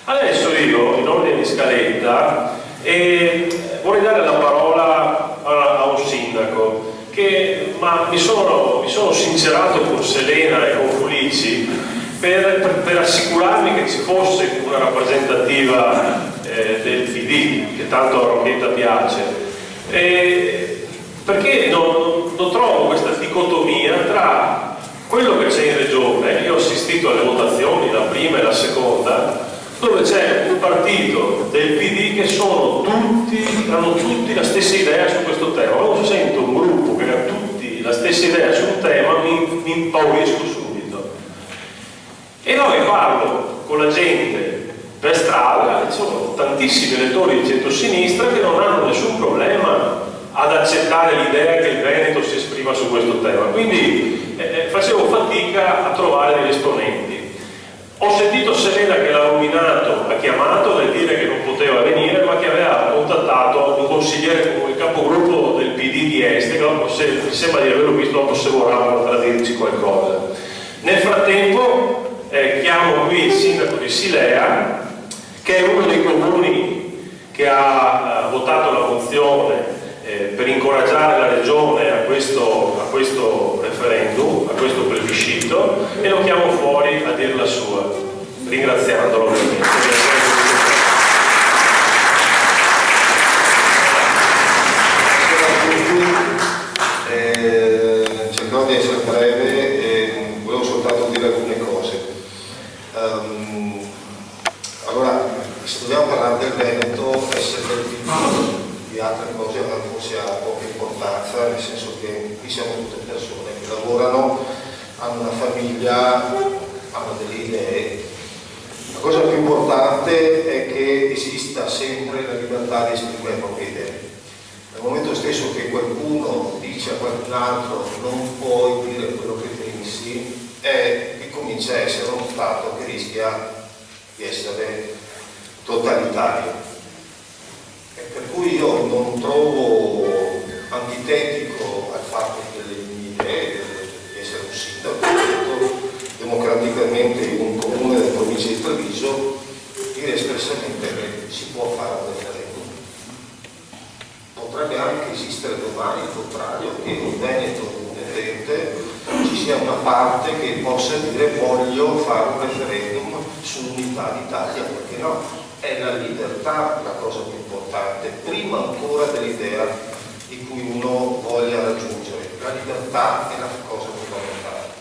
Adesso io, in ordine di scaletta, vorrei dare la parola a un sindaco ma mi sono sincerato con Selena e con Fulici per assicurarmi che ci fosse una rappresentativa del PD, che tanto a Rocchetta piace, perché non trovo questa dicotomia tra quello che c'è in regione. Io ho assistito alle votazioni, la prima e la seconda, dove c'è un partito del PD che hanno tutti la stessa idea su questo tema. Quando sento un gruppo che ha tutti la stessa idea su un tema mi impaurisco subito. E poi parlo con la gente per strada, ci sono tantissimi elettori di centrosinistra che non hanno nessun problema ad accettare l'idea che il Veneto si esprima su questo tema. Quindi facevo fatica a trovare degli esponenti. Ho sentito Selena che l'ha nominato, ha chiamato per dire che non poteva venire, ma che aveva contattato un consigliere, il capogruppo del PD di Este, che mi sembra di averlo visto, dopo se vorranno per dirci qualcosa. Nel frattempo chiamo qui il sindaco di Silea, che è uno dei comuni che ha votato la mozione per incoraggiare la regione a questo referendum, a questo plebiscito, e lo chiamo fuori a dire la sua, ringraziandolo ovviamente. Cercherò di essere breve e volevo soltanto dire alcune cose. Allora, se dobbiamo parlare del Veneto, essere del di altre cose forse ha poca importanza, nel senso che qui siamo tutte persone che lavorano, hanno una famiglia, hanno delle idee. La cosa più importante è che esista sempre la libertà di esprimere le proprie idee. Nel momento stesso che qualcuno dice a qualcun altro non puoi dire quello che pensi, che comincia a essere uno Stato che rischia di essere totalitario. Per cui io non trovo antitetico al fatto delle mie idee, di essere un sindaco democraticamente in un comune della provincia di Treviso, dire espressamente che si può fare un referendum. Potrebbe anche esistere domani il contrario, che in Veneto indipendente ci sia una parte che possa dire voglio fare un referendum sull'unità d'Italia, perché no? È la libertà la cosa più importante, prima ancora dell'idea di cui uno voglia raggiungere. La libertà è la cosa fondamentale.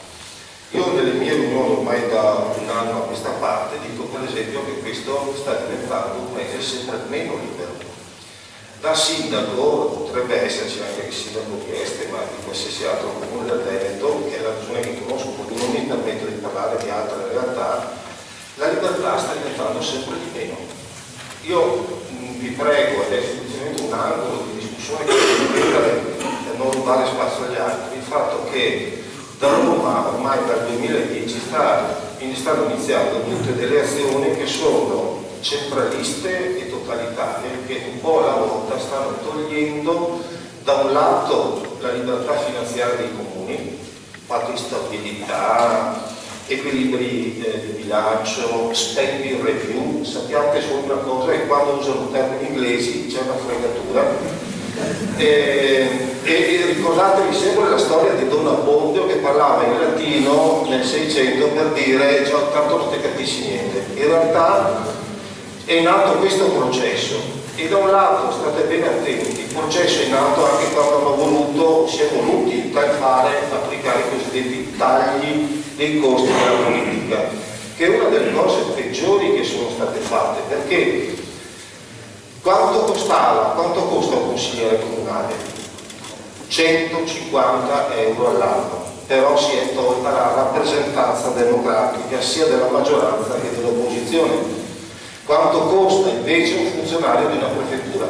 Io nelle mie riunioni ormai da un anno a questa parte dico per esempio che questo sta diventando un paese sempre meno libero. Da sindaco potrebbe esserci anche il sindaco di Este, ma di qualsiasi altro comune del Veneto, che è la regione che conosco, quindi non mi permetto di parlare di altre realtà. La libertà sta diventando sempre di meno. Io vi prego, ed è semplicemente un angolo di discussione che per non rubare spazio agli altri, il fatto che da Roma ormai dal 2010 stanno iniziando tutte delle azioni che sono centraliste e totalitarie, che un po' alla volta stanno togliendo da un lato la libertà finanziaria dei comuni, patto di stabilità, equilibri di bilancio, spending review. Sappiamo che solo una cosa è quando usano termini inglesi c'è una fregatura. E ricordatevi sempre la storia di Don Abbondio che parlava in latino nel 600 per dire cioè, tanto non ti capisci niente. In realtà è in atto questo processo e da un lato state bene attenti, il processo è in atto anche quando si è voluti tagliare, applicare i cosiddetti tagli dei costi della politica, che è una delle cose peggiori che sono state fatte, perché quanto costa un consigliere comunale? 150 euro all'anno, però si è tolta la rappresentanza democratica sia della maggioranza che dell'opposizione. quanto costa invece un funzionario di una prefettura.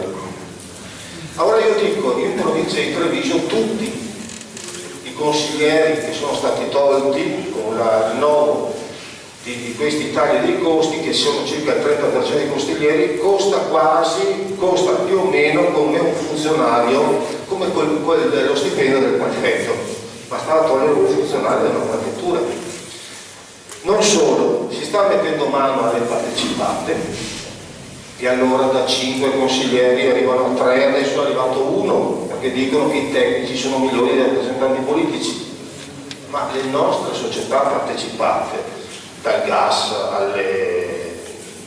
Allora io dico, in provincia di Treviso tutti i consiglieri che sono stati tolti con il rinnovo di questi tagli dei costi, che sono circa il 30% dei consiglieri, costa più o meno come un funzionario, come lo stipendio del prefetto. Bastava togliere un funzionario della prefettura. Non solo, si sta mettendo mano alle partecipate, e allora da 5 consiglieri arrivano a 3, adesso è arrivato 1, perché dicono che i tecnici sono migliori dei rappresentanti politici. Ma le nostre società partecipate, dal gas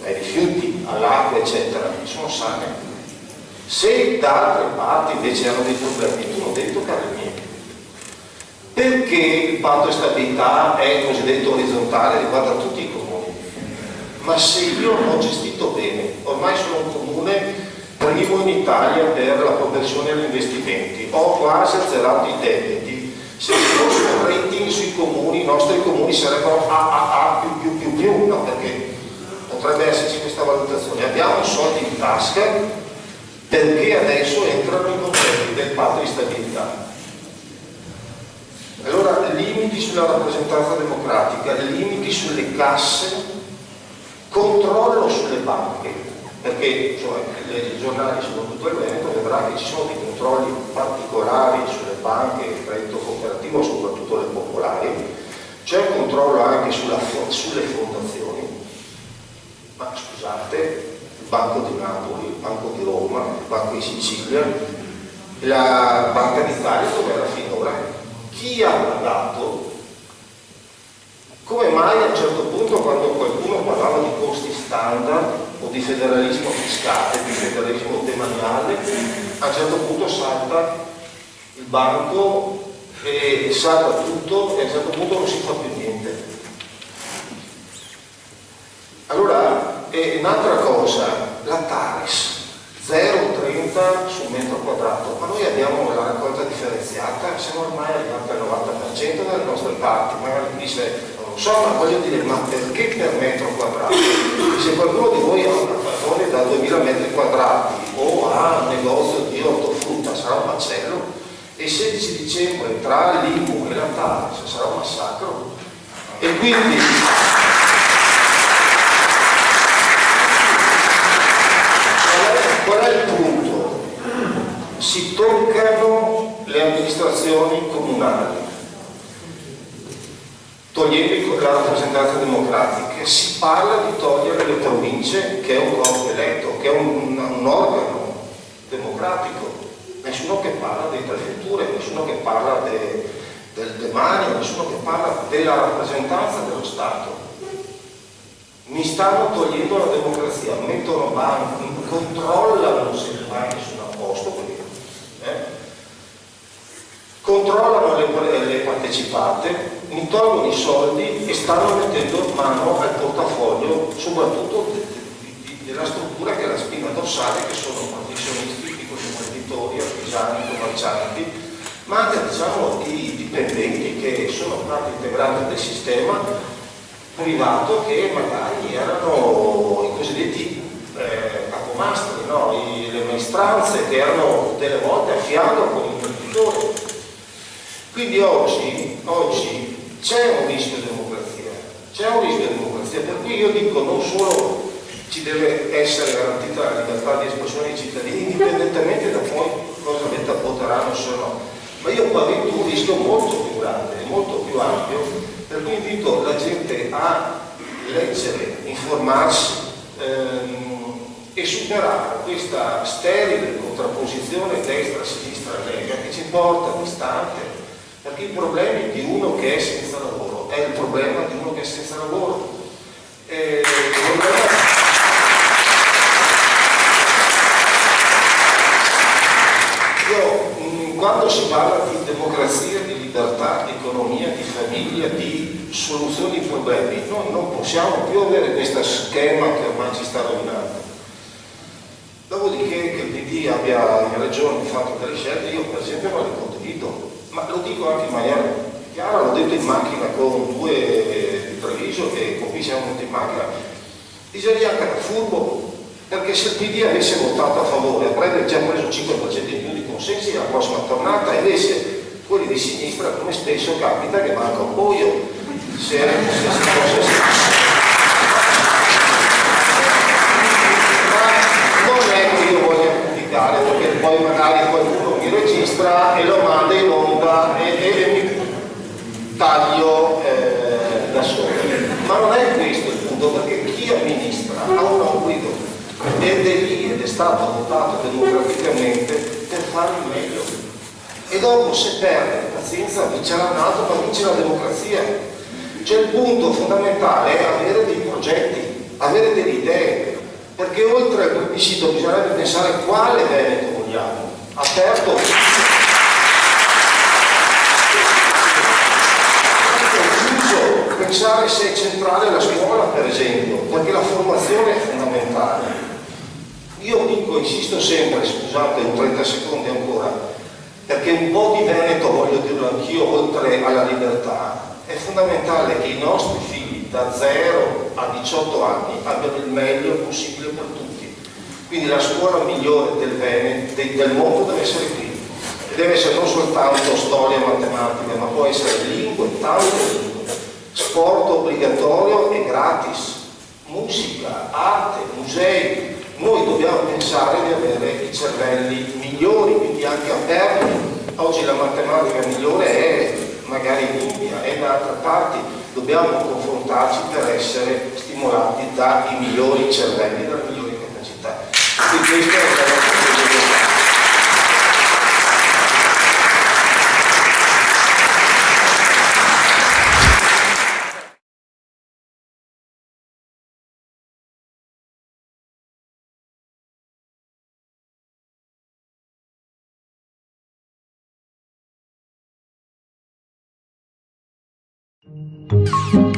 ai rifiuti, all'acqua, eccetera, sono sane. Se da altre parti invece hanno dei problemi, tu non devi toccare il mio. Perché il patto di stabilità è cosiddetto orizzontale, riguarda tutti i comuni? Ma se io ho gestito bene, ormai sono un comune primo in Italia per la propensione agli investimenti, ho quasi azzerato i debiti. Se ci fosse un rating sui comuni, i nostri comuni sarebbero AAA più, no, perché potrebbe esserci questa valutazione. Abbiamo soldi in tasca perché adesso entrano i concetti del patto di stabilità. Allora, limiti sulla rappresentanza democratica, limiti sulle casse, controllo sulle banche, perché i giornali, soprattutto il Veneto, vedrà che ci sono dei controlli particolari sulle banche, il credito cooperativo, soprattutto le popolari, c'è un controllo anche sulle fondazioni, ma scusate, il Banco di Napoli, il Banco di Roma, il Banco di Sicilia, la Banca d'Italia, dove era finora, chi ha pagato? Come mai a un certo punto, quando qualcuno parlava di costi standard o di federalismo fiscale, di federalismo demaniale, a un certo punto salta il banco e salta tutto e a un certo punto non si fa più niente. Allora, un'altra cosa, la TARES, 0,30 sul metro quadrato, ma noi abbiamo la raccolta differenziata, siamo ormai arrivati al 90% dalle nostre parti, magari dice, non so, ma voglio dire, ma perché per metro quadrato? Se qualcuno di voi ha una padrone da 2000 metri quadrati o ha un negozio di ortofrutta, sarà un macello, e il 16 dicembre tra l'IMU e la TARES sarà un massacro. E quindi qual è il punto? Si toccano le amministrazioni comunali, togliendo la rappresentanza democratica, si parla di togliere le province, che è un corpo eletto, che è un organo democratico, nessuno che parla delle prefetture, nessuno che parla del demanio, nessuno che parla della rappresentanza dello Stato. Mi stanno togliendo la democrazia, mettono banchi, controllano se le banche sono a posto, controllano le partecipate, mi tolgono i soldi e stanno mettendo mano al portafoglio, soprattutto della struttura che è la spina dorsale, che sono professionisti, piccoli imprenditori, artigiani, commercianti, ma anche diciamo i dipendenti che sono parte integrante del sistema privato, che magari erano i cosiddetti capomastri, no? Le maestranze che erano delle volte a fianco con l'imprenditore. Quindi oggi c'è un rischio di democrazia, per cui io dico non solo ci deve essere garantita la libertà di espressione dei cittadini, indipendentemente da poi cosa voteranno o no, ma io pavento un rischio molto più grande, molto più ampio, per cui invito la gente a leggere, informarsi e superare questa sterile contrapposizione destra-sinistra-lega che ci porta distante, perché i problemi di uno che è senza lavoro è il problema di uno che è senza lavoro. Quando si parla di democrazia, di libertà, di economia, di famiglia, di soluzioni ai problemi, noi non possiamo più avere questo schema che ormai ci sta rovinando. Dopodiché che il PD abbia in regione fatto delle scelte, io per esempio non le condivido, ma lo dico anche in maniera chiara, l'ho detto in macchina con due di Treviso che con cui siamo venuti in macchina, bisogna anche da furbo, perché se il PD avesse votato a favore avrebbe già preso 5% in più di consensi alla prossima tornata, invece quelli di sinistra, come spesso capita, che manca un boio se si fosse. Ma non è che io voglia criticare, perché poi magari qualcuno mi registra e lo manda in onda e mi taglio da solo. Ma non è questo il punto, perché chi amministra ha un obbligo ed è stato votato democraticamente per fare il meglio. E dopo, se perde, pazienza, vincerà un altro, ma vince la democrazia. Cioè il punto fondamentale è avere dei progetti, avere delle idee, perché oltre al plebiscito bisognerebbe pensare quale Veneto vogliamo, aperto, chiuso, pensare se è centrale la scuola, per esempio, perché la formazione è fondamentale. Io dico, insisto sempre, scusate, un 30 secondi ancora, perché un po' di Veneto, voglio dirlo anch'io, oltre alla libertà, è fondamentale che i nostri figli da 0 a 18 anni abbiano il meglio possibile per tutti. Quindi la scuola migliore del mondo deve essere qui. E deve essere non soltanto storia e matematica, ma può essere lingue, tante lingue, sport obbligatorio e gratis, musica, arte, musei. Noi dobbiamo pensare di avere i cervelli migliori, quindi anche aperti. Oggi la matematica migliore è magari in India e da altre parti. Dobbiamo confrontarci per essere stimolati dai migliori cervelli, dalle migliori capacità. Quindi questo è il nostro.